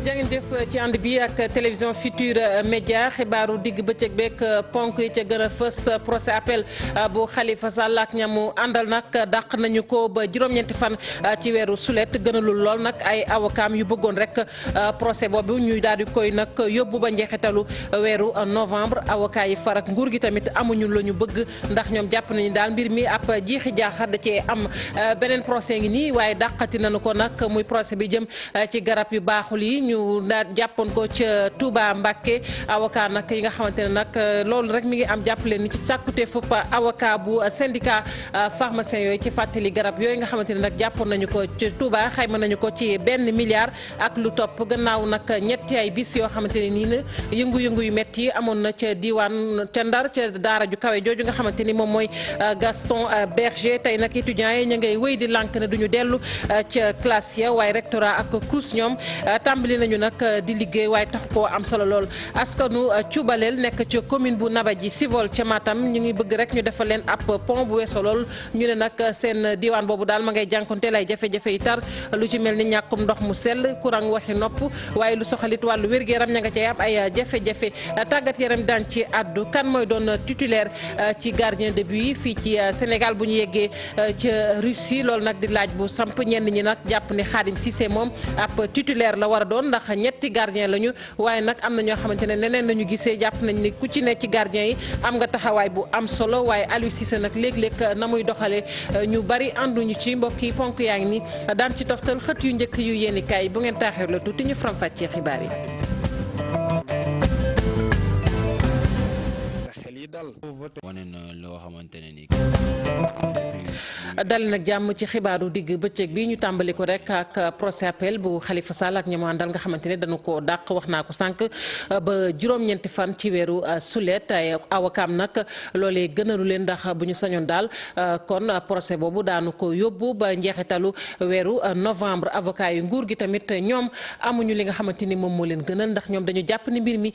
jangeen jëf ci ànd bi ak télévision Futurs Médias xibaaru digg bëccëg beeg ponk yi ca gën a fës procès appel bu Khalifa Sall ak ñamu àndal nag dàq nañu ko ba juróom-ñeenti fan ci weeru sulet gënalul lool nag ay avocaam yu bëggoon rek procès boobu ñuy daal di koy nag yóbbu ba njeexitalu weeru novembre avocat yi farak nguur gi tamit amuñu la ñu bëgg ndax ñoom jàpp nañu daal mbir mi ab jiixi jaaxar da cee am beneen procès ngi nii waaye dàqati nañu ko nag muy procès bi jëm ci garab yu baaxul yi ñu jàppoon ko ca Touba Mbacké avocat nag yi nga xamante ne nag loolu rek mi ngi am jàppale ni ci sàkkute fëpp avocat bu syndicat pharmacien yooyu ci fàttali garab yooyu nga xamante ne nag jàppoon nañu ko ca Touba xayma nañu ko ci 1 milliard ak lu topp gannaaw nag ñetti ay bis yoo xamante ne nii na yëngu-yëngu yu métti amoon na ca diwaan ca Ndar ca daara ju kawe jooju nga xamante ni moom mooy Gaston Berger tey nag étudiants yi ñu ngay wéy di lànk ne duñu dellu ca classe ya waaye rectorat ak CROUS ñoom tàmbali nañu nag di liggéey waaye tax koo am solo lool askanu Cubalel nekk ci commune bu Nabadji Civol ca Matam ñu ngi bëgg rek ñu defal leen ab pont bu weesoo lool ñu ne nag seen diwaan boobu daal ma ngay jànkonteel ay jafe-jafe yi tar lu ci mel ni ñàkkum ndox mu sell courant waxi nopp waaye lu soxalit wàllu wér-gu-yaram ña nga cay am ay jafe-jafe tàggat yaram daan ci addu kan mooy doon titulaire ci gardien de but yi fii ci Sénégal bu ñu yeggee ca Russie loolu nag di laaj bu samp ñenn ñi nag jàpp ni Khadim Cissé moom ab titulaire la war a doon ndax ñetti gardien lañu waaye nag am na ñoo xamante ne neneen la ñu gisee jàpp nañ ni ku ci ne ci gardien yi am nga taxawaay bu am solo waaye Aliou Cissé nag léeg-léeg na muy doxalee ñu bari ànduñu ci mbokk yi ponk yaa ngi ni daan ci toftal xët yu njëkk yu yéenikaay bu ngeen taaxeer la tuuti ñu faram-fàccee xibaar yi. wane na loo xamante ne ni dal nag jàmm ci xibaaru digg bëccëg bi ñu tàmbali ko rek ak procès appel bu Khalifa Sall ak ñamu àndal nga xamante ne dañu ko dàq wax naa ko sànq ba juróom-ñeenti fan ci weeru sulet ay awakaam nag loolee gënalu leen ndax bu ñu sañoon daal kon procès boobu daanu ko yóbbu ba njeexitalu weeru novembre avocat yu nguur gi tamit ñoom amuñu li nga xamante ni moom moo leen gënal ndax ñoom dañu jàpp ni mbir mi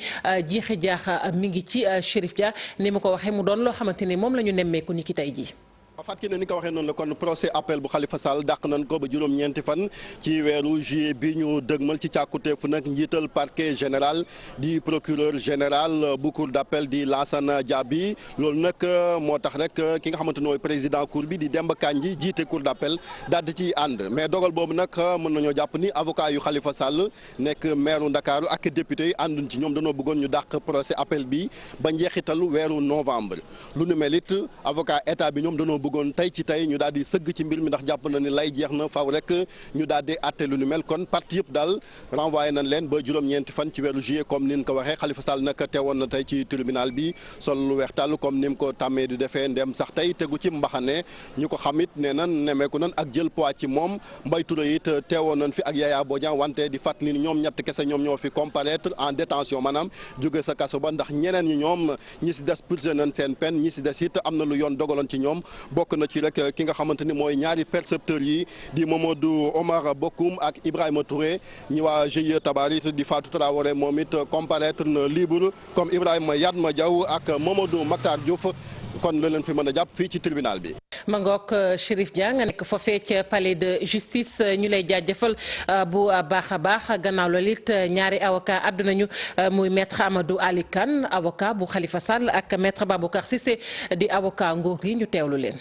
jiixi jaaxa mi ngi ci Chérif Dia ni ma ko waxee mu doon loo xamante ni moom la ñu nemmeeku ni ki tey jii. Fatou Kiné ni ko waxee noonu la kon procès appel bu Khalifa Sall dàq nañ ko ba juróom-ñeenti fan ci weeru juillet bi ñu dëgmal ci càkkuteefu nag njiital parquet général di procureur général bu cour d'appel di Lassana Diaby loolu nag moo tax rek ki nga xamante ne mooy président cour bi di Demba Kandji jiite cour d'appel daal di ciy ànd mais dogal boobu nag mën nañoo jàpp ni avocat yu Khalifa Sall nekk maire Ndakaaru ak député yi ànduñ ci ñoom dañoo bëggoon ñu dàq procès appel bi ba njeexitalu weeru novembre lu nu mel it avocat état bi ñoom dañoo bëggoon tey ci tey ñu daal di sëgg ci mbir mi ndax jàpp na ni lay jeex na faw rek ñu daal di àtte lu nu mel kon parti yëpp daal renvoyé nañ leen ba juróom-ñeenti fan ci weeru juillet comme ni ñu ko waxee Khalifa Sall nag teewoon na tey ci tribunal bi sol lu weex tàll comme ni mu ko tàmmee di defee ndem sax tey tegu ci mbaxane ñu ko xamit nee nan nemeeku nan ak jël poids ci moom Mbaye Touré it teewoon nañ fi ak Yaya Bodian wante di fàttali ni ñoom ñett kese ñoom ñoo fi comparaître en détention maanaam jóge sa kaso ba ndax ñeneen ñi ñoom ñi si des purgé nañ seen peine ñi si des it am na lu yoon dogaloon ci ñoom bokk na ci rek ki nga xamante ni mooy ñaari percepteurs yi di Mamadou Omar Bokoum ak Ibrahima Touré ñi waa GIE Tabarit di Fatou Traoré moom it comparaître na libre comme Ibrahima Yadma Diaw ak Mamadou Maktar Diouf kon la leen fi mën a jàpp fii ci tribunal bi. ma ngoog Chérif Dia nga nekk foofee ca palais de justice ñu lay jaajëfal bu baax a baax gannaaw loolu it ñaari avocat àddu nañu muy maître Amadou Ali Kane avocat bu Khalifa Sall ak maître Baboucar Cissé di avocat nguur gi ñu teewlu leen.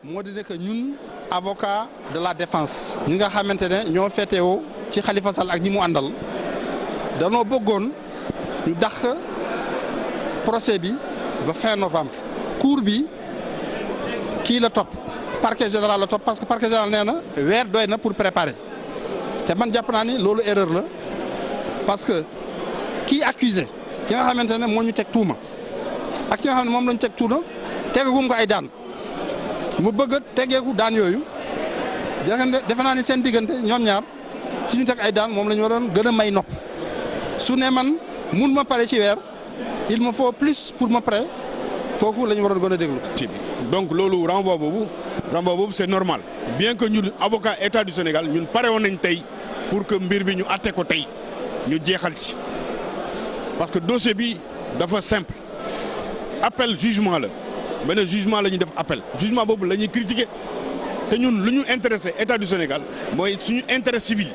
moo di ne que ñun avocat de la défense ñi nga xamante ne ñoo féetewoo ci Khalifa Sall ak ñi mu àndal danoo bëggoon ñu dàq procès bi ba fin novembre. cour bi kii la topp parquet général la topp parce que parquet général nee na weer doy na pour préparer te man jàpp naa ni loolu erreur la parce que kii accusé ki nga xamante ne moo ñu teg tuuma ak ki nga xam ne moom la ñu teg tuuma tegagum ko ay daan. mu bëgg a tegeeku daan yooyu defe naa ni seen diggante ñoom ñaar ci ñu teg ay daan moom la ñu waroon gën a may nopp su ne man mun ma pare ci weer il me faut plus pour ma pare kooku la ñu waroon gën a déglu. donc loolu renvoi boobu c'est normal bien que ñun avocat état du Sénégal ñun pare woon nañ tey pour que mbir bi ñu àtte ko tey ñu jeexal ci parce que dossier bi dafa simple appel jugement la. benn jugement la ñuy def appel jugement boobu la ñuy critiquer te ñun lu ñu intéressé état du Sénégal mooy suñu intérêt civil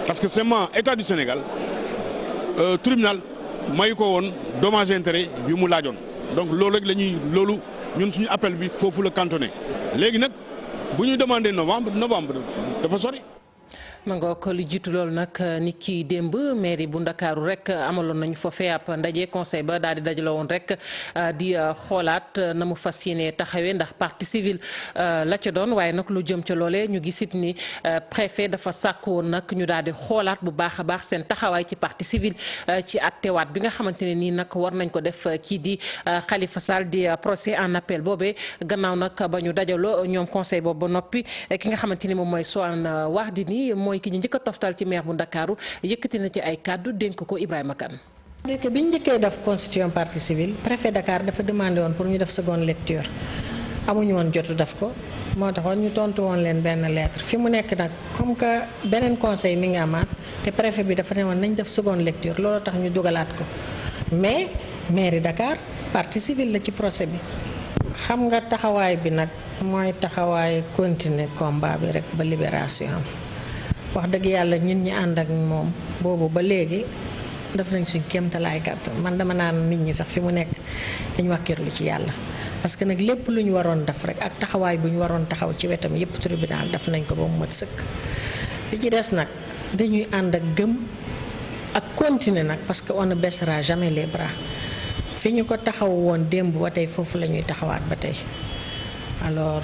parce que seulement état du Sénégal tribunal may ko woon dommage intérêt bi mu laajoon donc loolu rek la ñuy loolu ñun suñu appel bi foofu la cantonné léegi nag bu ñuy demandé novembre dafa sori. ma ngoog lu jiitu loolu nag nit ki démb mairie bu Ndakaaru rek amaloon nañu foofee ab ndaje conseil ba daal di dajaloo woon rek di xoolaat na mu fas yéene taxawee ndax partie civile la ca doon waaye nag lu jëm ca loolee ñu gisit ni préfet dafa sàkk woon nag ñu daal di xoolaat bu baax a baax seen taxawaay ci partie civile ci attewaat bi nga xamante ne nii nag war nañ ko def kii di Khalifa Sall di procès en appel boobee gannaaw nag ba ñu dajaloo ñoom conseil boobu ba noppi ki nga xamante ni moom mooy Soham Wardini mooy ki ñu njëkk a toftal ci maire bu Ndakaaru yëkkati na ci ay kàddu dénk ko Ibrahima Kane. que bi ñu njëkkee def constitution partie civile préfet Dakar dafa demandé woon pour ñu def seconde lecture amuñu woon jotu def ko moo taxoon ñu tontu woon leen benn lettre fi mu nekk nag comme que beneen conseil mi ngi amaat te préfet bi dafa ne woon nañ def seconde lecture loolu tax ñu dugalaat ko mais mairie Dakar partie civile la ci procès bi xam nga taxawaay bi nag mooy taxawaay continuer combat bi rek ba libération am. wax dëgg yàlla ñun ñi ànd ak moom boobu ba léegi def nañ suñ kéemtalaay kàttan man dama naan nit ñi sax fi mu nekk dañ wàkkirlu ci yàlla parce que nag lépp lu ñu waroon def rek ak taxawaay bu ñu waroon taxaw ci wetam yépp tribunal def nañ ko ba mu mat sëkk li ci des nag dañuy ànd ak gëm ak continuer nag parce que on ne baissera jamais les bras fi ñu ko taxaw woon démb ba tey foofu la ñuy taxawaat ba tey alors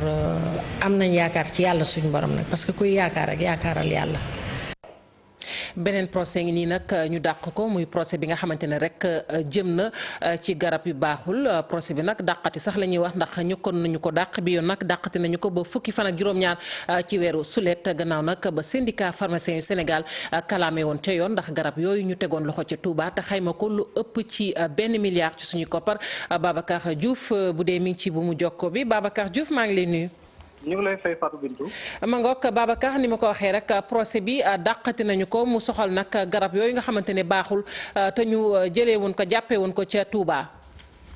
am nañ yaakaar ci yàlla suñu borom nag parce que kuy yaakaar ak yaakaaral yàlla. beneen procès ngi nii nag ñu dàq ko muy procès bi nga xamante ne rek jëm na ci garab yu baaxul procès bi nag dàqati sax la ñuy wax ndax ñëkkoon nañu ko dàq bi yoon nag dàqati nañu ko ba fukki fan ak juróom-ñaar ci weeru sulet gannaaw nag ba syndicat pharmacien yu Sénégal kalaame woon ca yoon ndax garab yooyu ñu tegoon loxo ca Touba te xayma ko lu ëpp ci 1 milliard ci suñu koppar Babacar Diouf bu dee mi ngi ci bu mu jokko bi Babacar Diouf maa ngi lay nuyu. ñu ngi lay fay Fatou Bintou. ma ngoog Babacar ni ma ko waxee rek procès bi dàqati nañu ko mu soxal nag garab yooyu nga xamante ne baaxul te ñu jëlee woon ko jàppee woon ko ca Touba.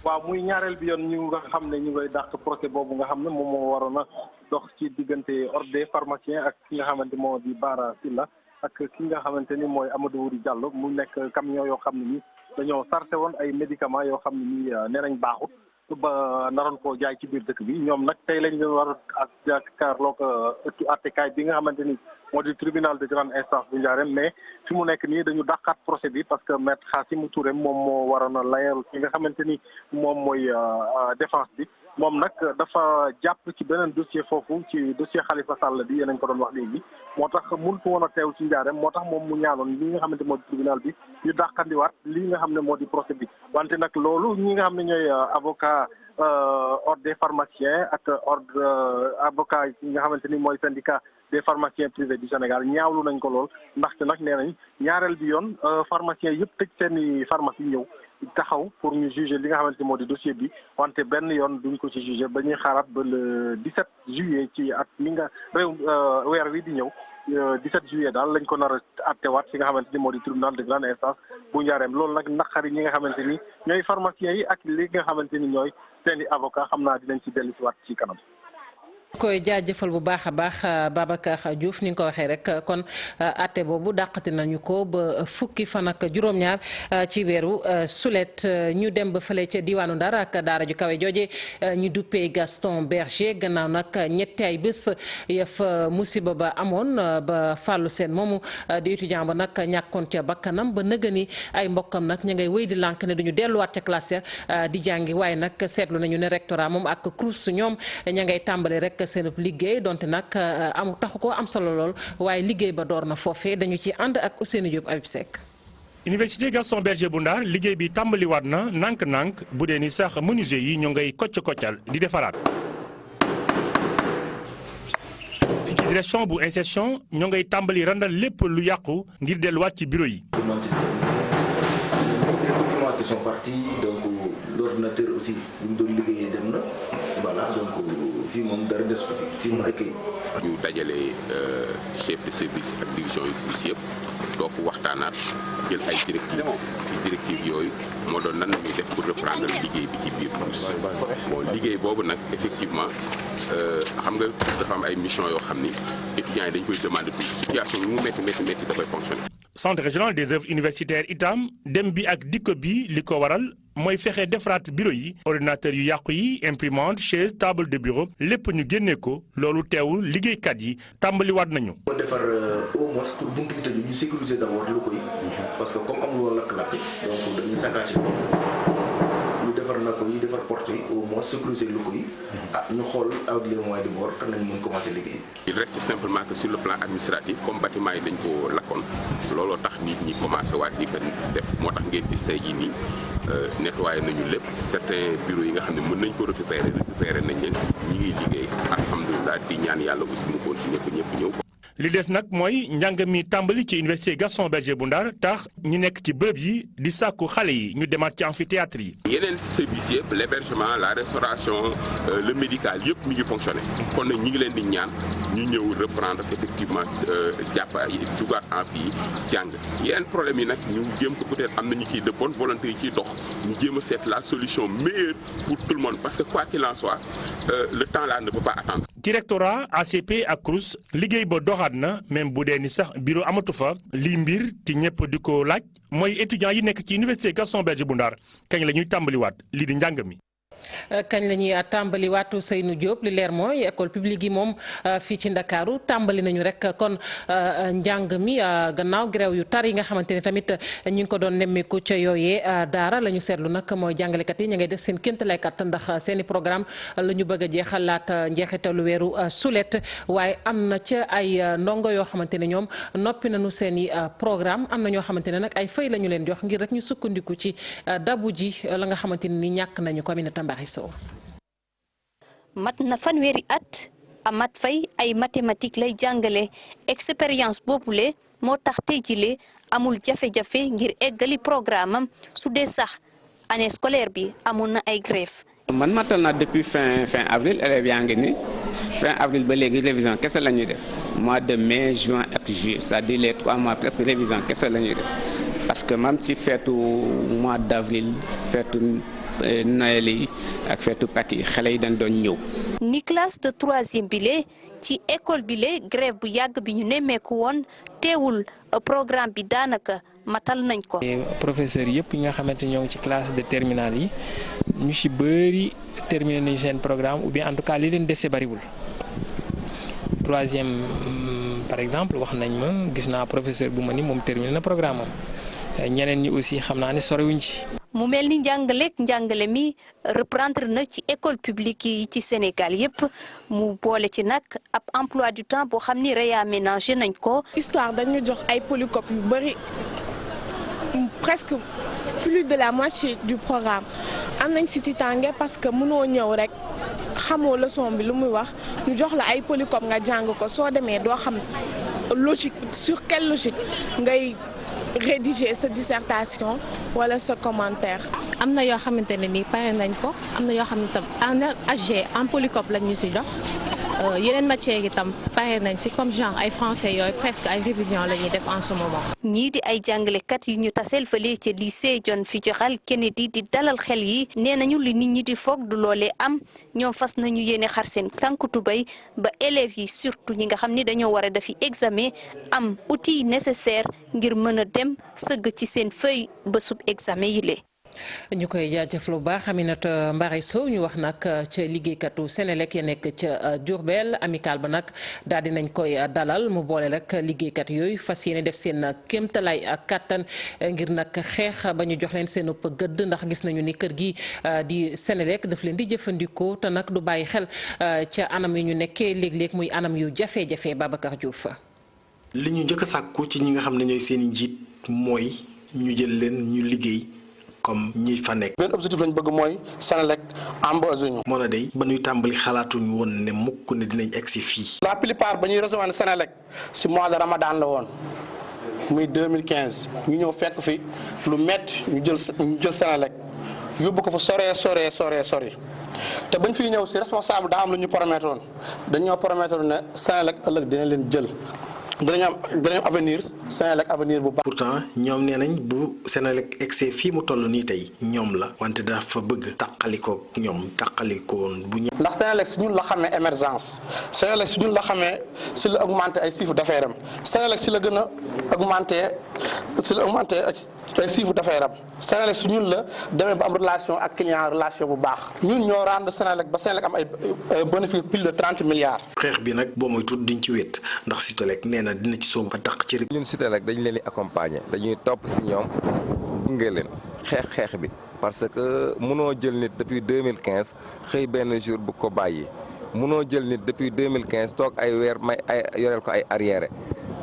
waaw muy ñaareel bi yoon ñu nga xam ne ñu ngay dàq procès boobu nga xam ne moom moo waroon a dox ci diggante ordre des pharmaciens ak ki nga xamante moo di Bara Sylla ak ki nga xamante ni mooy Amadou Wuri Diallo mu nekk camion yoo xam ne ni dañoo sarse woon ay médicaments yoo xam ne ni nee nañ baaxut. ba naroon koo jaay ci biir dëkk bi ñoom nag tey lañ leen war a jàkkaarloo ko ëttu attekaay bi nga xamante ni moo di tribunal de grande instance bu Ndiarème mais fi mu nekk nii dañu dàqaat procès bi parce que maître Khassimou Touré moom moo waroon a layal ki nga xamante ni moom mooy défense bi moom nag dafa jàpp ci beneen dossier foofu ci dossier Khalifa Sall bi yéen a ko doon wax léegi moo tax mënut woon a teew ci Ndiarème moo tax moom mu ñaanoon li nga xamante moo di tribunal bi ñu dàqandiwaat li nga xam ne moo di procès bi wante nag loolu ñi nga xam ne ñooy avocat ordre des pharmaciens ak ordre avocat yi nga xamante ni mooy syndicat des pharmaciens privés du Sénégal ñaawlu nañ ko lool ndaxte nag nee nañ ñaareel bi yoon pharmaciens yëpp tëj seeni pharmacie ñëw taxaw pour ñu juger li nga xamante ni moo di dossier bi wante benn yoon duñ ko ci juger ba ñuy xaaraat ba le 17 juillet ci at mi nga weer wi di ñëw 17 juillet daal lañ ko nar a attewaat fi nga xamante ni moo di tribunal de grande instance bu Njaareem loolu nag naqari ñi nga xamante ni ñooy pharmaciens yi ak li nga xamante ni ñooy seeni avocat xam naa dinañ ci dellu si waat ci kanam. koy jaajëfal bu baax a baax Babacar Diouf ni nga ko waxee rek kon àtte boobu dàqati nañu ko ba fukki fan ak juróom-ñaar ci weeru sulet ñu dem ba fële ca diwaanu Ndar ak daara ju kawe jooje ñu duppee Gaston Berger gannaaw nag ñetti ay bés yëf musiba ba amoon ba Fallou Sène moomu di étudiant ba nag ñàkkoon ca bakkanam ba nëgëni ay mbokkam nag ña ngay wéy di lànk ne duñu delluwaat ca classe di jàngi waaye nag seetlu nañu ne rectorat moom ak CROUS ñoom ña ngay tàmbali rek seen liggéey donte nag am taxu ko am solo lool waaye liggéey ba door na foofee dañu ci ànd ak Ousseynou Diop Habib Seck. Université Gaston Berger bu Ndar liggéey bi tàmbaliwaat na nànk-nànk bu dee ni sax menuisier yi ñoo ngay kocc-koccal di defaraat. fi ci direction bu insertion ñoo ngay tàmbali randal lépp lu yàqu ngir delluwaat ci bureau yi. Qui sont partis donc l'ordinateur aussi bu ñu doon liggéeyee dem na voilà donc fii moom dara des ko fi si mu ay kay. ñu dajale chef de service ak division yu police yëpp toog waxtaanaat jël ay directives si directives yooyu moo doon nan la ñuy def pour reprendre liggéey bi ci biir Crous. bon liggéey boobu nag effectivement xam nga dafa am ay mission yoo xam ni étudiants yi dañ koy demander toujours situation bi mu métti dafay fonctionner. centre régional des œuvres universitaires itam dem bi ak dikko bi li ko waral mooy fexe defaraat bureau yi ordinateur yu yàqu yi imprimante chaise table de bureau lépp ñu génnee ko loolu teewul liggéeykat yi tàmbaliwaat nañu. ko defar au moins pour buntu yi tëju ñu sécuriser d'abord lu koy parce que comme amul woon lakk-lakk donc dañuy saccagé ñu defar na ko yi defar porte yi au moins sécuriser lu koy ñu xool avec les moyens du bord kan nañ mën commencer liggéey. il reste simplement que sur le plan administratif comme bâtiment yi dañ ko lakkoon looloo tax nit ñi commencé waat di ko def moo tax ngeen gis tey jii nii nettoyé nañu lépp certains bureaux yi nga xam ne mën nañ ko récupérer nañ leen ñi ngi liggéey alhamdulilah di ñaan yàlla aussi mu continuer ko ñëpp ñëw. li des nag mooy njàng mi tàmbali ci université Gaston Berger bu Ndar tax ñi nekk ci bërëb yi di sàkku xale yi ñu demaat ci amphithéâtre yi. yeneen services yëpp l'hébergement la restauration le médical yëpp mi ngi fonctionné kon nag ñi ngi leen di ñaan ñu ñëw reprendre effectivement jàpp dugaat amphi yi jàng yeneen problème yi nag ñu jéem ko peut-être am nañu ciy de bonne volonté yi ciy dox ñu jéem a seet la solution meilleure pour tout le monde parce que quoi qu'il en soit le temps là ne peut pas attendre. ci rectorat ACP ak Crous liggéey ba doxaat na même bu dee ni sax bureau amatu fa lii mbir ti ñëpp di ko laaj mooy étudiants yi nekk ci université Gaston Berger bu Ndar kañ la ñuy tàmbaliwaat lii di njàng mi. kañ la ñuy tàmbali waatu Seynou Diop li leer mooy école publique yi moom fii ci Ndakaaru tàmbali nañu rek kon njàng mi gannaaw grève yu tar yi nga xamante ne tamit ñu ngi ko doon nemmeeku ca yooyee daara la ñu seetlu nag mooy jàngalekat yi ñu ngay def seen kéemtalaay kàttan ndax seen i programme la ñu bëgg a jeexal laata njeexitalu weeru sulet waaye am na ca ay ndongo yoo xamante ne ñoom noppi nañu seen i programme am na ñoo xamante ne nag ay feuilles la ñu leen jox ngir rek ñu sukkandiku ci dabu ji la nga xamante ne ni ñàkk nañu ko mat na fanweeri at Amath Faye ay mathématiques lay jàngale expérience boobule moo tax tey jile amul jafe-jafe ngir eggali programme am su dee sax année scolaire bi amoon na ay grève. man matal naa depuis fin avril élèves yaa ngi ni fin avril ba léegi révision kese la ñuy def mois de mai juin ak juillet c'est-à-dire les 3 mois presque révision kese la ñuy def parce que même si feetu mois d'avril feetu Noël yi ak feetu Pâques yi xale yi dañ doon ñëw. ni classe de 3e bile ci école bile grève bu yàgg bi ñu nemmeeku woon teewul programme bi daanaka matal nañ ko. professeurs yëpp yi nga xamante ñoo ngi ci classe de terminale yi ñu ci bëri terminé nañ seen programme ou bien en tout cas li leen dese bariwul 3e par exemple wax nañ ma gis naa professeur bu ma ni moom terminé na programme am ñeneen ñi aussi xam naa ne sorewuñ ci. mu mel ni njàngale mi reprendre na ci école publique yi ci Sénégal yépp mu boole ci nag ab emploi du temps boo xam ni réaménagé nañ ko. histoire dañu jox ay polycope yu bari presque plus de la moitié du programme am nañ si tiitaange parce que mënoo ñëw rek xamoo leçon bi lu muy wax ñu jox la ay polycope nga jàng ko soo demee doo xam logique sur quelle logique ngay rédiger sa dissertation wala sa commentaire. am na yoo xamante ne nii pare nañ ko am na yoo xam ne tam en HG en polycope lañ ñu si jox yeneen matières yi tam pare nañ si comme genre ay français yooyu presque ay révision la ñuy def en ce moment. ñii di ay jàngalekat yu ñu taseel fële ca lycée John Fitzgerald Kennedy di dalal xel yi nee nañu li nit ñi di foog du loolee am ñoom fas nañu yéene xar seen tànku tubéy ba élèves yi surtout ñi nga xam ni dañoo war a defi examen am outils nécessaires ngir mën a dem sëgg ci seen feuille ba sub examen yi lee. ñu koy jaajëfal bu baax Aminata Mbaye Sow ñu wax nag ca liggéeykatu Senelec ya nekk ca Diourbel amical ba nag daal di nañ koy dalal mu boole rek liggéeykat yooyu fas yéene def seen kéemtalaay ak kattan ngir nag xeex ba ñu jox leen seen ëpp gëdd ndax gis nañu ni kër gi di Senelec daf leen di jëfandikoo te nag du bàyyi xel ca anam yi ñu nekkee léeg-léeg muy anam yu jafe-jafe Babacar Diouf. li ñu njëkk a sàkku ci ñi nga xam ne ñooy seen i njiit mooy ñu jël leen ñu liggéey. comme ñi fa nekk. benn objectif lañ bëgg mooy Senelec embauché ñu. moo na day ba ñuy tàmbali xalaatuñu woon ne mukk ne dinañ egsi fii. la plupart ba ñuy recevoir Senelec si mois de Ramadan la woon muy 2015 ñu ñëw fekk fi lu métti ñu jël Senelec yóbbu ko fa sori te bañ fiy ñëw si responsable daa am lu ñu promettoon dañoo promettoon ne Senelec ëllëg dina leen jël danañ am avenir Senelec avenir bu baax. pourtant ñoom nee nañ bu Senelec egsee fii mu toll nii tey ñoom la wante dafa bëgg tàqalikoo ñoom tàqalikoon bu ñu. ndax Senelec si ñun la xamee émergence Senelec si ñun la xamee si la augmenté ay chiffre d'affaires am Senelec si la gën a augmenté ay chiffre d'affaires am Senelec si ñun la demee ba am relation ak client relation bu baax ñun ñoo rendre Senelec ba Senelec am ay bénéfice plus de 30 milliards. xeex bi nag boo mooy tudd diñ ci wét ndax Senelec nee na dina ci sóobu ba dàq ci ñun Senelec dañu leen di accompagner dañuy topp si ñoom gunge leen xeex bi parce que mënoo jël nit depuis 2015 xëy benn jour bu ko bàyyi mënoo jël nit depuis 2015 toog ay weer may ay yoreel ko ay arriéré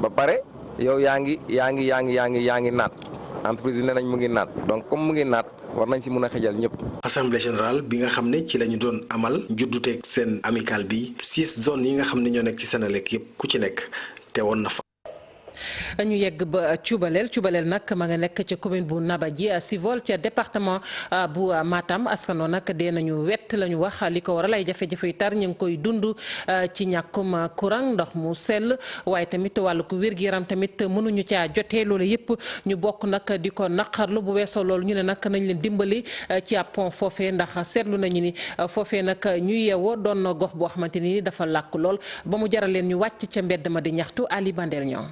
ba pare yow yaa ngi naat entreprise bi nee nañ mu ngi naat donc comme mu ngi naat war nañ si mën a xejal ñëpp. assemblée générale bi nga xam ne ci la ñu doon amal judduteeg seen amical bi 6 zones yi nga xam ne ñoo nekk ci Senelec yëpp ku ci nekk teewoon na fa. ñu yegg ba Cubalel nag ma nga nekk ca commune bu Nabadji Civol ca département bu Matam askano nag dee nañu wett la ñu wax li ko waral ay jafe-jafe yu tar ñu ngi koy dund ci ñàkkum courant ndox mu sell waaye tamit wàllu ko wér-gu-yaram tamit mënuñu caa jotee loolu yëpp ñu bokk nag di ko naqarlu bu weesoo loolu ñu ne nag nañ leen dimbali ci ab pont foofee ndax seetlu nañu ni foofee nag ñu yeewoo doon na gox boo xamante ni dafa làkk lool ba mu jaral leen ñu wàcc ca mbedd ma di ñaxtu Ali Bandel ñoom.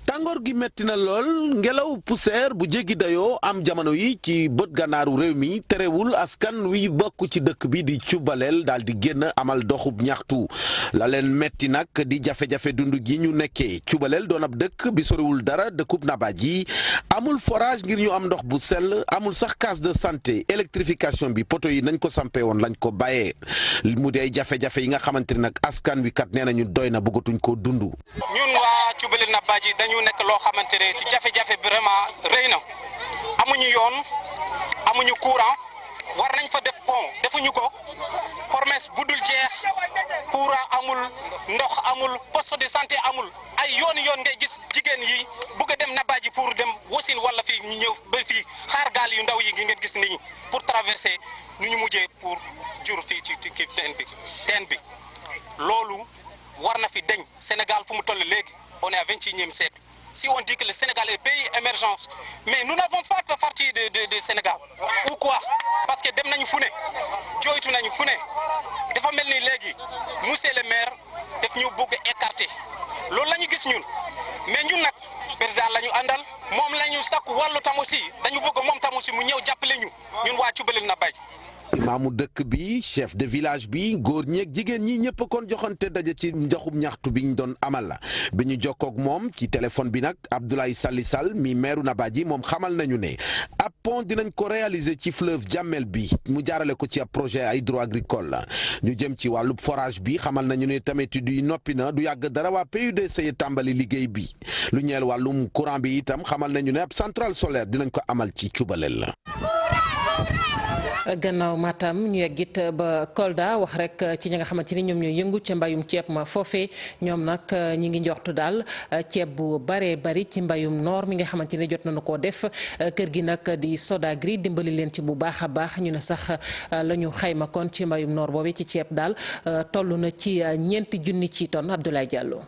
tàngoor gi metti na lool ngelaw poussière bu jéggi dayoo am jamono yi ci bët gànnaaru réew mi terewul askan wi bokk ci dëkk bi di Cubalel daal di génn amal doxub ñaxtu la leen metti nag di jafe-jafe dund gi ñu nekkee Cubalel doon ab dëkk bi soriwul dara dëkkub Nabadji amul forage ngir ñu am ndox bu sell amul sax case de santé électrification bi poto yi nañ ko sampee woon lañ ko bàyyee mu dee jafe-jafe yi nga xamante ne nag askan wi kat nee nañu doy na bëggatuñ koo dund. ñun waa Cubalel Nabadji dañu nekk loo xamante ne ci jafe-jafe vraiment rëy na amuñu yoon amuñu courant war nañ fa def pont defuñu ko promesse bu dul jeex courant amul ndox amul poste de santé amul ay yoon ngay gis jigéen yi bëgg a dem Nabadji pour dem wasin wala fii ñu ñëw ba fii xaar gaal yu ndaw yi ngi ngeen gis nii pour traverser nu ñu mujjee pour jur fii ci teen bi loolu war na fi deñ Sénégal fu mu toll léegi on est à 21e siècle. Si on dit que le Sénégal est pays émergent, mais nous n'avons pas fait partie de Sénégal. Ou quoi? Parce que dem nañu fu ne jooytu nañu fu ne dafa mel ni léegi monsieur le maire daf ñu bëgg écarter loolu la ñu gis ñun mais ñun nag président la ñu àndal moom la ñu sakku wàllu tam aussi dañu bëgg moom tam aussi mu ñëw jàppale ñu ñun waa Cubalel Nabadji. imaamu dëkk bi chef de village bi góor ñeeg jigéen ñi ñëpp kon joxante daje ci njaxum ñaxtu bi ñu doon amal bi ñu jokkoog moom ci téléphone bi nag Abdoulaye Sall mi meeru Nabadji moom xamal nañu ne ab pont dinañ ko réaliser ci fleuve Jamel bi mu jaarale ko ci ab projet hydro-agricole ñu jëm ci wàllu forage bi xamal nañu ne tamit du noppi na du yàgg dara waa PUDC tàmbali liggéey bi lu ñeel wàllum courant bi itam xamal nañu ne ab centrale solaire dinañ ko amal ci Cubalel la. gannaaw Matam ñu yeggit ba Kolda wax rek ci ñi nga xamante ni ñoom ñooy yëngu ca mbayum ceeb ma foofee ñoom nag ñi ngi njortu daal ceeb bu baree bari ci mbayum noor mi nga xamante ni jot nañu koo def kër gi nag di Sodagri dimbali leen ci bu baax a baax ñu ne sax la ñu xayma kon ci mbayum noor boobee ci ceeb daal toll na ci 4 junni ci tonnes Abdoulaye Diallo.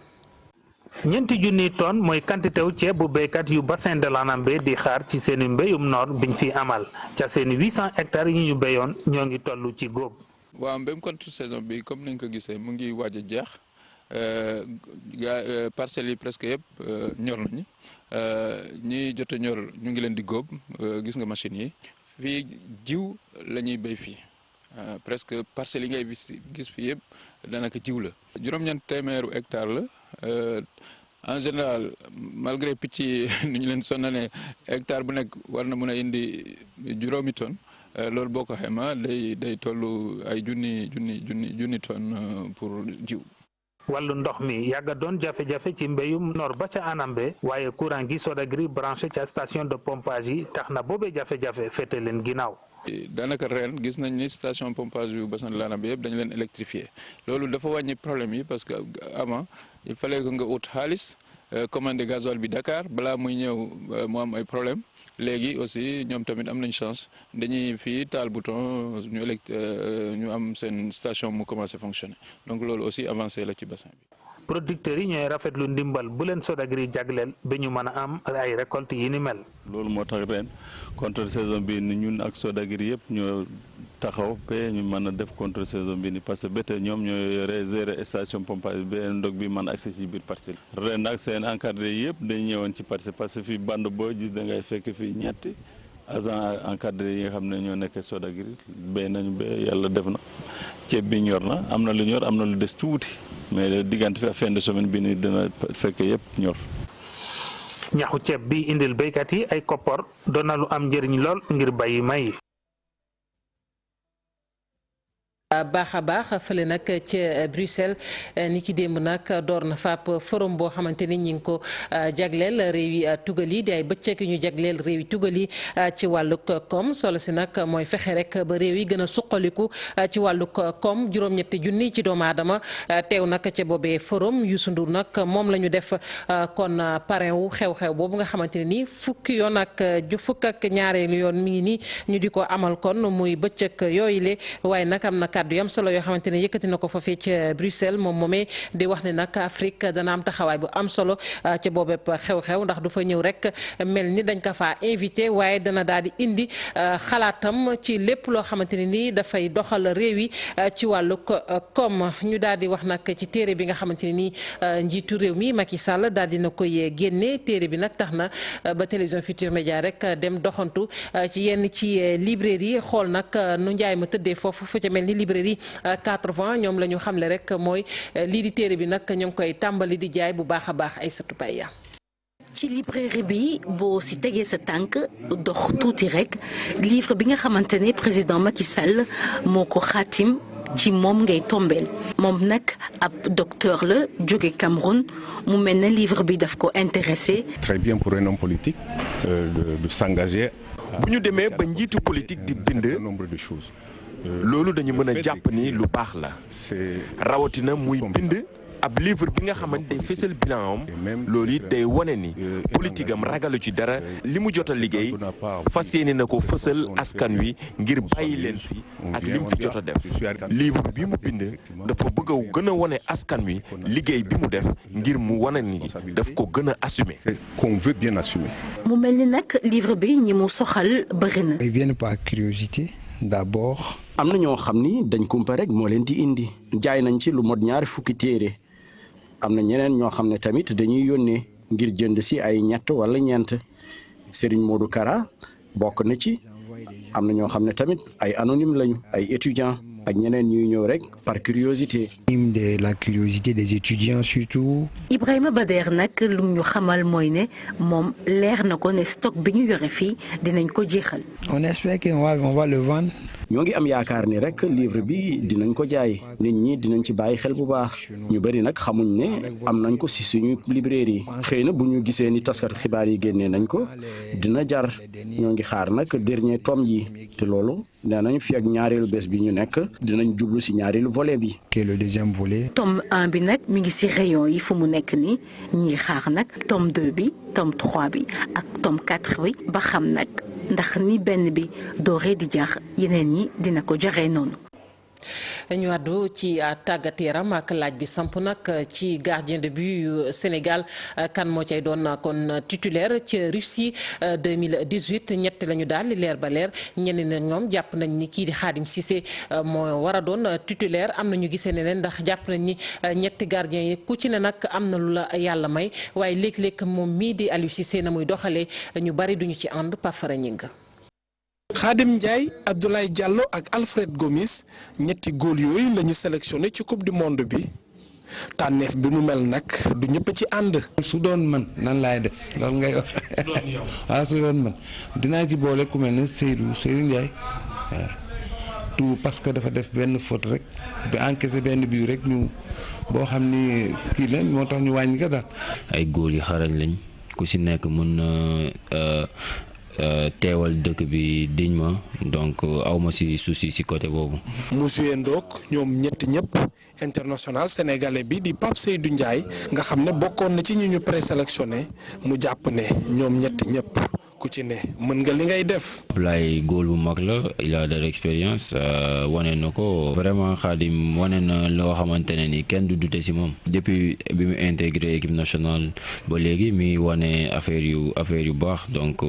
4 junniy tonnes mooy quantité wu ceeb bu béykat yu bassin de l'Anambé di xaar ci seeni mbéyum noor biñ fi amal ca seeni 800 hectares yi ñu béyoon ñoo ngi toll ci góob. waaw mbéyum contre saison bi comme nañ ko gisee mu ngi waaj a jeex parcelles yi presque yëpp ñor nañu ñi jot a ñor ñu ngi leen di góob gis nga machines yi fii jiw la ñuy béy fii presque parcelles yi ngay gis fii yëpp daanaka jiw la. juróom-ñeent téeméeru hectares la. En général malgré picc yi nu ñu leen sonnalee hectare bu nekk war na mën a indi 5 tonnes loolu boo ko xayma day toll ay junni tonnes pour jiw. wàllu ndox mi yàgga doon jafe-jafe ci mbéyum noor ba ca Anambé waaye courant gi Sodagri branché ca station de pompage yi tax na boobee jafe-jafe féete leen ginnaaw. daanaka ren gis nañ ni station pompage yu bassin de l'Anambé yëpp dañu leen électrifié loolu dafa wàññi problème yi parce que avant il fallait que nga ut xaalis commandé gasoil bi Dakar balaa muy ñëw mu am ay problème léegi aussi ñoom tamit am nañ chance dañuy fii taal bouton ñu am seen station mu commencé fonctionner donc loolu aussi avancé la ci bassin bi. producteurs yi ñooy rafetlu ndimbal bu leen Sodagri jagleel ba ñu mën a am ay récolte yi ni mel. loolu moo tax ren contre saison bi ni ñun ak Sodagri yëpp ñoo taxaw ba ñu mën a def contre saison bi ni parce que ba tey ñoom ñoo yore gérer station pompage ba ndog bi mën a accès ci biir parcelle. ren nag seen encadré yëpp dañu ñëwoon ci parcelle parce que fii bande boo gis da ngay fekk fii ñetti agent encadré yi nga xam ne ñoo nekk Sodagri béy nañu ba yàlla def na ceeb bi ñor na am na lu ñor am na lu des tuuti mais diggante fi fin de semaine bi ni dina fekk yëpp ñor. ñaxu ceeb bi indil béykat yi ay koppor doon na lu am njëriñ lool ngir bàyyi may. baax a baax fële nag ci Bruxelles ni ki démb nag door na faap forum boo xamante ni ñi ngi ko jagleel réewi tugal yi di ay bëccëg ñu jagleel réewi tugal yi ci wàllug koom solo si nag mooy fexe rek ba réew yi gën a suqaliku ci wàllug koom juróom-ñetti junni ci doomu aadama teew nag ca boobee forum Youssou Ndour nag moom la ñu def kon parrain wu xew-xew boobu nga xamante ne nii fukk ak ñaareelu yoon mi ngi nii ñu di ko amal kon muy bëccëg yooyu le waaye nag am na kàddu yam solo yoo xamante ne yëkkati na ko fa fii ci Bruxelles moom moomee di wax ne nag Afrique dana am taxawaay bu am solo ci boobu xew-xew ndax du fa ñëw rek mel ni dañ ko faa invité waaye dana daal di indi xalaatam ci lépp loo xamante ne nii dafay doxal réew yi ci wàllu koom ñu daal di wax nag ci téere bi nga xamante ne nii njiitu réew mi Macky Sall daal dina koy génne téere bi nag tax na ba télévision Futurs Médias rek dem doxantu ci yenn ci librairie xool nag nu njaay ma tëddee foofu fu ca mel ni librairie 80 ñoom la ñu xamle rek mooy lii di téere bi nag ñu ngi koy tàmbali di jaay bu baax a baax ay satu pay ci librairie bi boo si tegee sa tànk dox tuuti rek livre bi nga xamante ne président Macky Sall moo ko xaatim ci moom ngay tombeel moom nag ab docteur la jóge Cameroun mu mel ne livre bi daf ko intéressé. Très bien pour un homme politique de s'engager. bu ñu demee ba njiitu politique di bind loolu dañu mën a jàpp ni lu baax la rawatina muy bind ab livre bi nga xamante day fésal bilan am loolu it day wane ni politique am ragalu ci dara li mu jot a liggéey fas yéene na ko fësal askan wi ngir bàyyi leen fi ak li mu fi jot a def livre bi mu bind dafa bëgg a gën a wane askan wi liggéey bi mu def ngir mu wane ni daf ko gën a assumer. qu'on veut bien assumer. mu mel ni nag livre bi ñi mu soxal bëri na. ils viennent par curiosité d'abord. am na ñoo xam ni dañ kumpa rek moo leen di indi jaay nañ ci lu mot ñaari fukki téere am na ñeneen ñoo xam ne tamit dañuy yónnee ngir jënd si ay ñett wala ñeent Serigne Modou Kara bokk na ci am na ñoo xam ne tamit ay anonyme lañu ay étudiants ak ñeneen ñuy ñëw rek par curiosité. de la curiosité des étudiants surtout. Ibrahima Bader nag lu ñu xamal mooy ne moom leer na ko ne stock bi ñu yore fii dinañ ko jeexal. on espère qu'on va le vendre. ñoo ngi am yaakaar ni rek livre bi dinañ ko jaay nit ñi dinañ ci bàyyi xel bu baax ñu bëri nag xamuñ ne am nañ ko ci suñu librairie xëy na bu ñu gisee ni taskat xibaar yi génnee nañ ko dina jar ñoo ngi xaar nag dernier tome yi te loolu nee nañ fi ak ñaareelu bés bi ñu nekk dinañ jublu ci ñaareelu volet bi. le deuxième volet. tome 1 bi nag mi ngi ci rayon yi fu mu nekk nii ñi ngi xaar nag tome 2 bi tome 3 bi ak tome 4 bi ba xam nag ndax ni benn bi dooree di jar yeneen yi dina ko jaree noonu. ñu àddu ci tàggat yaram ak laaj bi samp nag ci gardien de but yu Sénégal kan moo cay doon kon titulaire ci Russie 2018 ñett la ñu daal li leer ba leer ñeneen na ñoom jàpp nañ ni kii di Khadim Cissé moo war a doon titulaire am na ñu gisee ne leen ndax jàpp nañ ni ñetti gardien yi ku ci ne nag am na lu la yàlla may waaye léeg-léeg moom mii di Aliou Cissé na muy doxalee ñu bari duñu ci ànd Pafara Ñing. Khadim Ndiaye Abdoulaye Diallo ak Alfred Gomis ñetti góol yooyu la ñu sélectionné ci coupe du monde bi tànneef bi mu mel nag du ñëpp ci ànd. su doon man nan laay def loolu ngay wax waaw su doon man dinaa ci boole ku mel ne Seydou Ndiaye waaw tout parce que dafa def benn faute rek ba encaissé benn bii rek ñu boo xam ni kii la moo tax ñu wàññi ko daal. ay góol yi xarañ lañ ku si nekk mën na teewal dëkk bi dignement donc awma ci souci ci côté boobu. mu joué ndoog ñoom ñett ñëpp international sénégalais bi di Pape Seydou Ndiaye nga xam ne bokkoon na ci ñu présélectionné mu jàpp ne ñoom ñett ñëpp ku ci ne mën nga li ngay def. Ablaye góol bu mag la il a de l'expérience wane na ko vraiment Khadim wane na loo xamante ne ni kenn du dute ci moom depuis bi mu intégré équipe nationale ba léegi mi wane affaire yu baax donc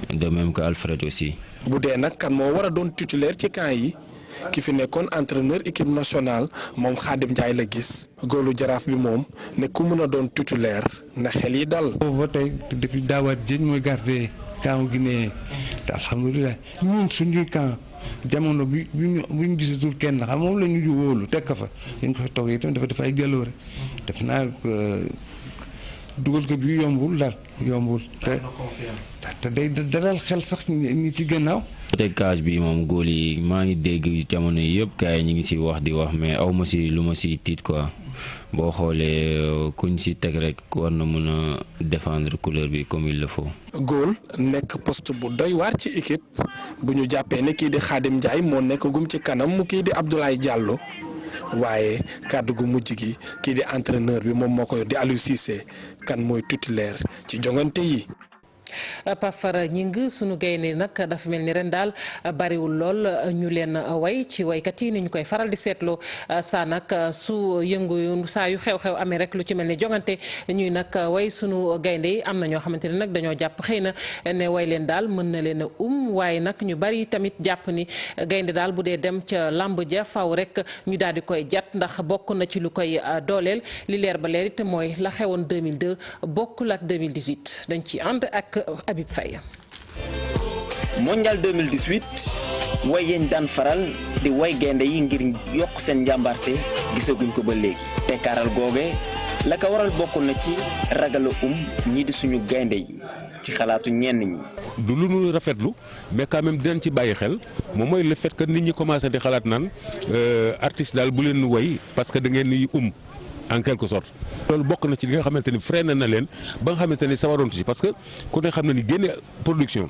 de même que Alfred aussi. bu dee nag kan moo war a doon titulaire ci camp yi ki fi nekkoon entraîneur équipe nationale moom Khadim Ndiaye la gis góolu jaraaf bi moom ne ku mën a doon titulaire na xel yi dal. ba tey depuis daawaat jéeg mooy gardé camp Guinée te alhamdulilah ñun suñuy camp jamono bi ñu gisatul kenn xam moom la ñu wóolu teg ko fa dañ ko fa toog itam dafa def ay jaloore def naa dugal ko bi yombul te day dalal xel sax ñi ci gannaaw. côté cage bi moom góol yi maa ngi dégg jamono yi yëpp gars yi ñu ngi ci wax di wax mais aw ma ci lu ma ci tiit quoi boo xoolee kuñ ci teg rek war na mën a défendre couleur bi comme il le faut. góol nekk poste bu doy waar ci équipe bu ñu jàppee ne kii di Khadim Ndiaye moo nekk gum ci kanam mu kii di Abdoulaye Diallo waaye kàddu gu mujj gi kii di entraîneur bi moom moo ko yor di Aliou Cissé kan mooy titulaire ci jongante yi. Pape Fara Ñing sunu gaynde nag dafa mel ni ren daal bariwul lool ñu leen way ci waykat yi ni ñu koy faral di seetloo saa nag su yëngu saa yu xew-xew amee rek lu ci mel ni jongante ñuy nag way sunu gaynde yi am na ñoo xamante ne nag dañoo jàpp xëy na ne way leen daal mën na leen a waaye nag ñu bari tamit jàpp ni gaynde daal bu dee dem ca lamb ja faw rek ñu daal di koy jat ndax bokk na ci lu koy dooleel li leer ba leer it mooy la xewoon 2002 bokkul ak 2018 dañ ci ànd ak Habib Faye. Mondial 2018 way yeñ daan faral di way gaynde yi ngir yokk seen njàmbarte gisaguñ ko ba léegi tekkaaral googe la ko waral bokk na ci ragala ñii di suñu gaynde yi ci xalaatu ñenn ñi. du lu nu rafetlu mais quand même dinañ ci bàyyi xel moom mooy le fait que nit ñi commencé di xalaat naan artiste daal bu leen way parce que da ngeen ni en quelque sorte loolu bokk na ci li nga xamante ni freiné na leen ba nga xamante ni sawaroon ci parce que ku ne xam na ni génne production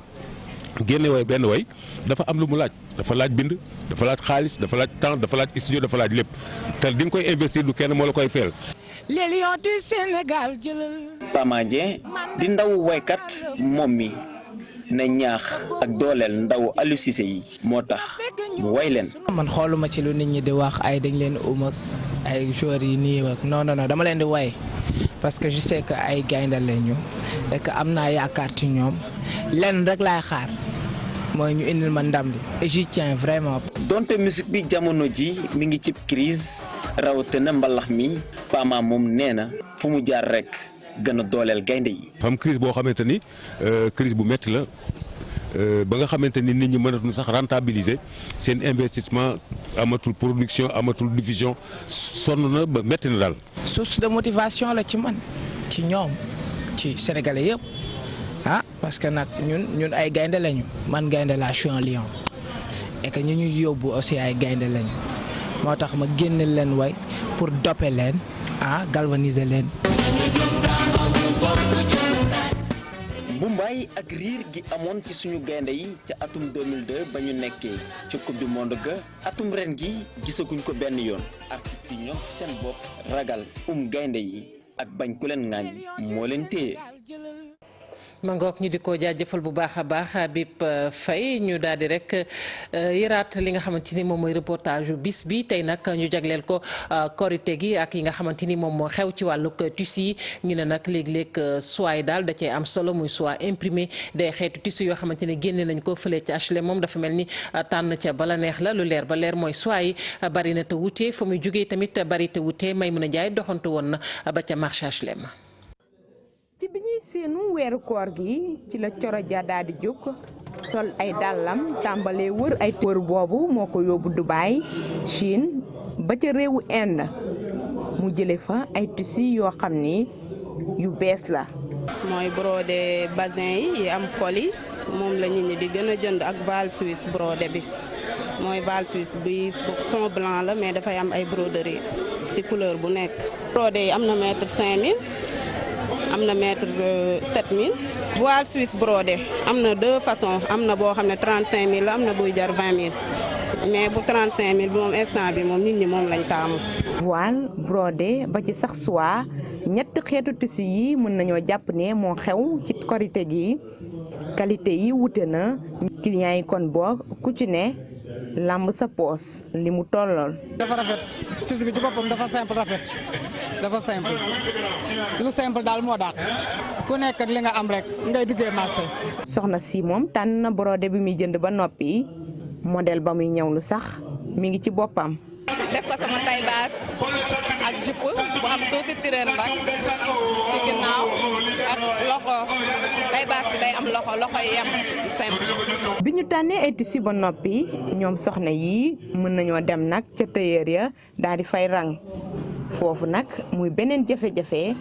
génne way benn way dafa am lu mu laaj dafa laaj bind dafa laaj xaalis dafa laaj temps dafa laaj studio dafa laaj lépp te di nga koy investir du kenn moo la koy feel. Les Lions du Sénégal jëlal. Pama Dieng di ndaw waykat moom mi na ñaax ak dooleel ndaw Aliou Cissé yi moo tax mu way leen. man xooluma ci lu nit ñi di wax ay dañ leen ak ay joueurs yi nii ak non dama leen di way parce que je sais que ay gaynde lañu et que am naa yaakaar ci ñoom lenn rek laay xaar mooy ñu indil ma ndam li et j'y tiens vraiment. donte musique bi jamono ji mi ngi ci crise rawatina mbalax mi Pama moom nee na fu mu jaar rek gën a dooleel gaynde yi. fam crise boo xamante ni crise bu metti la ba nga xamante ni nit ñi mënatuñu sax rentabiliser seen investissement amatul production amatul diffusion sonn na ba metti na daal. source de motivation la ci man ci ñoom ci sénégalais yëpp parce que nag ñun ay gaynde lañu man gaynde laa je suis un lion et que ñu yóbbu aussi ay gaynde lañu moo tax ma génne leen way pour doper leen galvaniser leen. mbumbaay ak riir gi amoon ci suñu gaynde yi ca atum 2002 ba ñu nekkee ca coupe du monde ga atum ren gi gisaguñ ko benn yoon artistes yi ñoom seen bopp ragal gaynde yi ak bañ ku leen ŋaañ moo leen téye. mangook ñu di ko jaajëfal bu baax a baax Habib Faye ñu daal di rek yëraat li nga xamante ni moom mooy reportage bis bi tey nag ñu jagleel ko korite gi ak yi nga xamante ni moom moo xew ci wàllug tissu yi ñu ne nag léeg-léeg soie yi daal da cee am solo muy soie imprimé day xeetu tissu yoo xamante ni génne nañ ko fële ci HLM moom dafa mel ni tànn ca bala neex la lu leer ba leer mooy soie yi bari na te wute fa muy jógee tamit bari te wute Maymuna Njaay doxantu woon na ba ca marché HLM. ci bi ñuy seenu weeru koor gi ci la Coro Ja daal di jóg sol ay dàllam tàmbalee wër ay wër boobu moo ko yóbbu Dubaï Chine ba ca réewu Inde mu jële fa ay tissu yoo xam ni yu bees la. mooy brodé bazin yi am col yi moom la nit ñi di gën a jënd ak val suisse brodé bi mooy val suisse bi fond blanc la mais dafay am ay broderie ci couleur bu nekk. brodé yi am na mètre 5000. am na mètre 7000 voile suisse brodé am na deux façons am na boo xam ne 35000 la am na buy jar 20000 mais bu 35000 bi moom instant bi moom nit ñi moom lañ taamu. voile brodé ba ci sax soie ñetti xeetu tissu yi mën nañoo jàpp ne moo xew ci korite gi qualité yi wute na client yi kon boo ku ci ne lamb sa poos li mu tollool. dafa rafet tissu bi ci boppam dafa simple rafet dafa simple lu simple daal moo daax ku nekk li nga am rek ngay duggee marché. soxna si moom tànn na brodé bi muy jënd ba noppi modèle ba muy ñawlu sax mi ngi ci boppam. def ko sama taille basse ak jupe bu am tuuti tireen nag ci ginnaaw ak loxo taille basse bi day am loxo yi yem simple. bi ñu tànnee ay tissu ba noppi ñoom soxna yi mën nañoo dem nag ca tailleur ya daal di fay rang foofu nag muy beneen jafe-jafe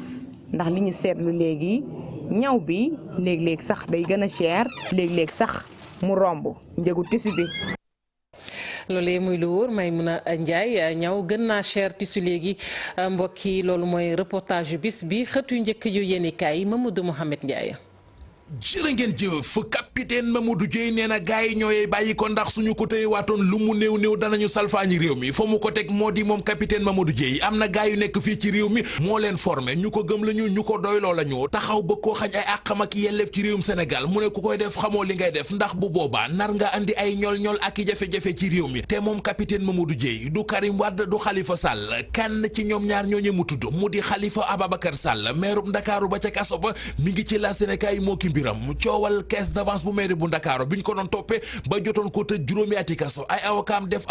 ndax li ñu seetlu léegi ñaw bi léeg-léeg sax day gën a cher léeg-léeg sax mu romb njëgu tissu bi. loolee muy lu wóor Maimouna Ndiaye ñaw gën naa cher tissu léegi mbokk yi loolu mooy reportage yu bis bi xët yu njëkk yu yéenekaay Mamadou Mohamed Ndiaye. jërë ngeen jëf capitaine Mamadou Dieye nee na gars yi ñooy bàyyi ko ndax suñu ko tëye waatoon lu mu néew néew danañu salfaañi réew mi fa mu ko teg moo di moom capitaine Mamadou Dieye am na gars yu nekk fii ci réew mi moo leen formé ñu ko gëm lañu ñu ko doyloo lañu taxaw ba koo xañ ay àqam ak yelleef ci réewum Sénégal mu ne ku koy def xamoo li ngay def ndax bu boobaa nar nga andi ay ñol-ñol ak i jafe-jafe ci réew mi te moom capitaine Mamadou Dieye du Karim Wade du Khalifa Sall kenn ci ñoom ñaar ñooñu mu tudd mu di Khalifa Ababacar Sall maire bu Ndakaaru ba ca kaso ba mi ngi ci la Sénégal moo ki mbiram coowal caisse d'avance bu mairie bu Ndakaaru bi ñu ko doon toppee ba jotoon ko tëj juróomi ati kaso ay avocat def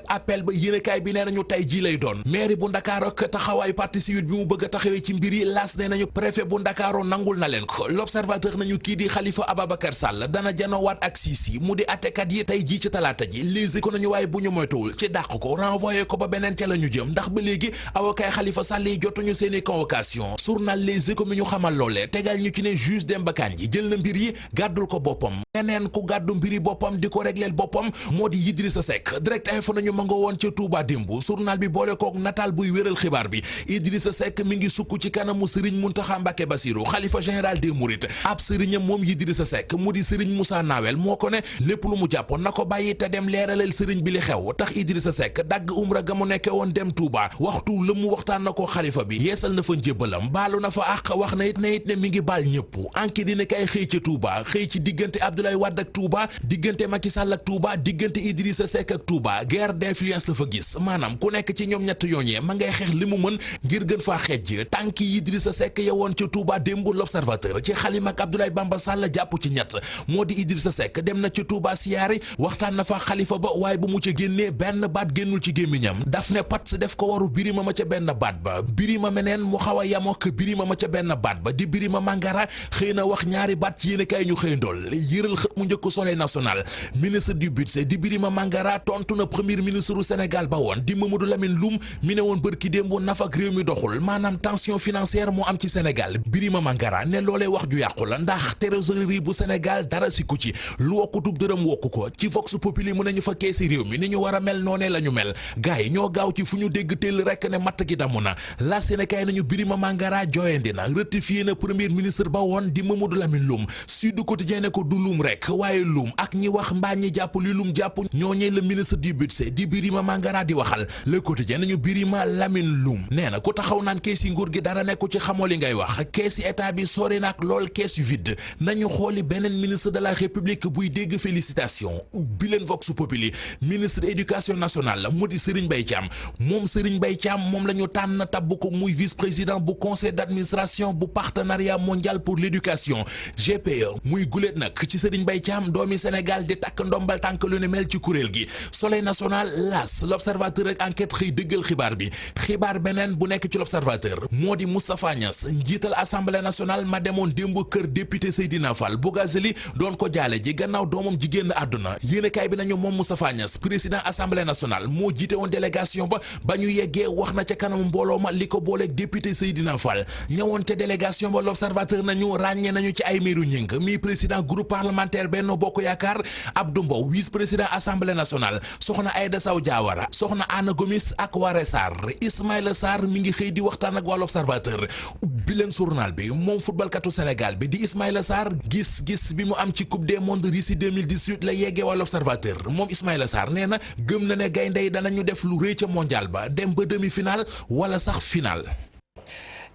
appel ba yéenekaay bi nee nañu tey jii lay doon mairie bu Ndakaaru ak taxawaayu partie civile bi mu bëgg a taxawee ci mbir yi las nee nañu préfet bu Ndakaaru nangul na leen ko l'observateur nañu kii di Khalifa Ababacar Sall dana janowaat ak Sisi mu di attekat yi tey jii ci talaata ji lise ko nañu waaye bu ñu moytuwul ci dàq ko renvoyé ko ba beneen ca la ñu jëm ndax ba léegi avocat Khalifa Sall yi jotuñu seeni convocation journal Les Échos mi ñu xamal loolee tegal ñu ci ne juge Demba Kandji jël na mbir yi gàddul ko boppam keneen ku gàddu mbiri boppam di ko régleel boppam moo di Idrissa Seck direct info nañu ma nga woon ca Touba démb journal bi boole kook nataal buy wéral xibaar bi Idrissa Seck mi ngi sukk ci kanamu Serigne Mountakha Mbacké Bassirou xalifa général des Mourides ab sëriñam moom Idrissa Seck mu di Serigne Moussa Nawel moo ko ne lépp lu mu jàppoon na ko bàyyi te dem leeralal Serigne bi li xew tax Idrissa Seck dagg umra ga mu nekke woon dem Touba waxtu la mu waxtaan na ko xalifa bi yeesal na fa njébbalam baalu na fa àq wax na it ne mi ngi baal ñëpp anki dina kay xëy ca Touba xëy ci diggante Abdoulaye Wade ak Touba diggante Macky Sall ak Touba diggante Idrissa Seck ak Touba guerre d'influence la fa gis maanaam ku nekk ci ñoom ñett yooñee ma ngay xeex li mu mën ngir gën faa xeej tànki Idrissa Seck yowoon ca Touba démb l'observateur ci xalima ak Abdoulaye Bamba Sall jàpp ci ñett moo di Idrissa Seck dem na ci Touba siyaari waxtaan na fa xalifa ba waaye bu mu ca génnee benn baat génnul ci gémmiñam daf ne pat def ko waru birima ma ca benn baat ba birima meneen mu xaw a yamook birima ma ca benn baat ba di birima Mangara xëy na wax ñaari baat ci yéen kay ñu xëy ndool yëral xët mu njëkk Soleil national ministre du budget di Birima Mangara tontu na premier ministre du Sénégal ba woon di Mamadou Lamine Loum mi ne woon bërki démb nafak réew mi doxul maanaam tension financière moo am ci Sénégal Birima Mangara ne loolee wax ju yàqu la ndax trésorerie bu Sénégal dara sikku ci lu wokkutub dërëm wokku ko ci Vox Populi mu ne ñu fa keesi réew mi ni ñu war a mel noonee la ñu mel gars yi ñoo gaaw ci fu ñu dégg teel rek ne matt gi damu na la Sénégal nañu Birima Mangara jooyandi na rectifié na premier ministre ba woon di Mamadou Lamine Loum Sud Quotidien ne ko du Loum rek waaye Loum ak ñi wax mbaa ñi jàpp li Loum jàpp ñooñee le ministre du budget di Birima Mangara di waxal Le Quotidien nañu Birima Lamine Loum nee na ku taxaw naan keesi nguur gi dara nekku ci xamoo li ngay wax keesi état bi sori nag lool kees vide nañu xooli beneen ministre de la République buy dégg félicitation bi leen Vox Populi ministre éducation nationale la mu di Serigne Mbaye Thiam moom Serigne Mbaye Thiam moom la ñu tànn tabb ko muy vice-président bu conseil d'administration bu partenariat mondial pour l'éducation GPE muy guléet nag ci Serigne Mbaye Thiam doomi Sénégal di takk ndombal tànk lu ne mel ci kuréel gi Soleil national L'As L'Observateur ak enquête xëy dëggal xibaar bi xibaar beneen bu nekk ci L'Observateur moo di Moustapha Niass njiital assemblée nationale ma demoon démb kër député Seydina Fall Bougazelli doon ko jaale ji gannaaw doomam ji génn àdduna yéenekaay bi nañu moom Moustapha Niass président assemblée nationale moo jiite woon délégation ba ñu yeggee wax na ca kanam mbooloo ma li ko booleeg député Seydina Fall ñëwoon te délégation ba L'Observateur nañu ràññee nañu ci ay miiru ñing mi président groupe parlementaire Benno Bokk Yaakaar Abdou Mbow vice président assemblée nationale soxna Aïda Sow Diawara soxna Anna Gomis ak Waré Sarr Ismaïla Sarr mi ngi xëy di waxtaan ak waa L'Observateur bi leen journal bi moom footballkatu Sénégal bi di Ismaïla Sarr gis-gis bi mu am ci coupe du monde Russie 2018 la yeggee waa L'Observateur moom Ismaïla Sarr nee na gëm na ne gaynde yi danañu def lu rëy ca mondial ba dem ba demi-finale wala sax finale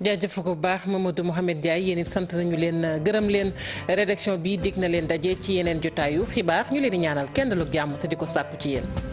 jaajëfal ko bu baax Mamadou Mouhamed Ndiaye yéen it sant nañu leen gërëm leen rédaction bi dig na leen daje ci yeneen jotaayu xibaar ñu leen di ñaanal kenn lu jàmm te di ko sàkku ci yéen.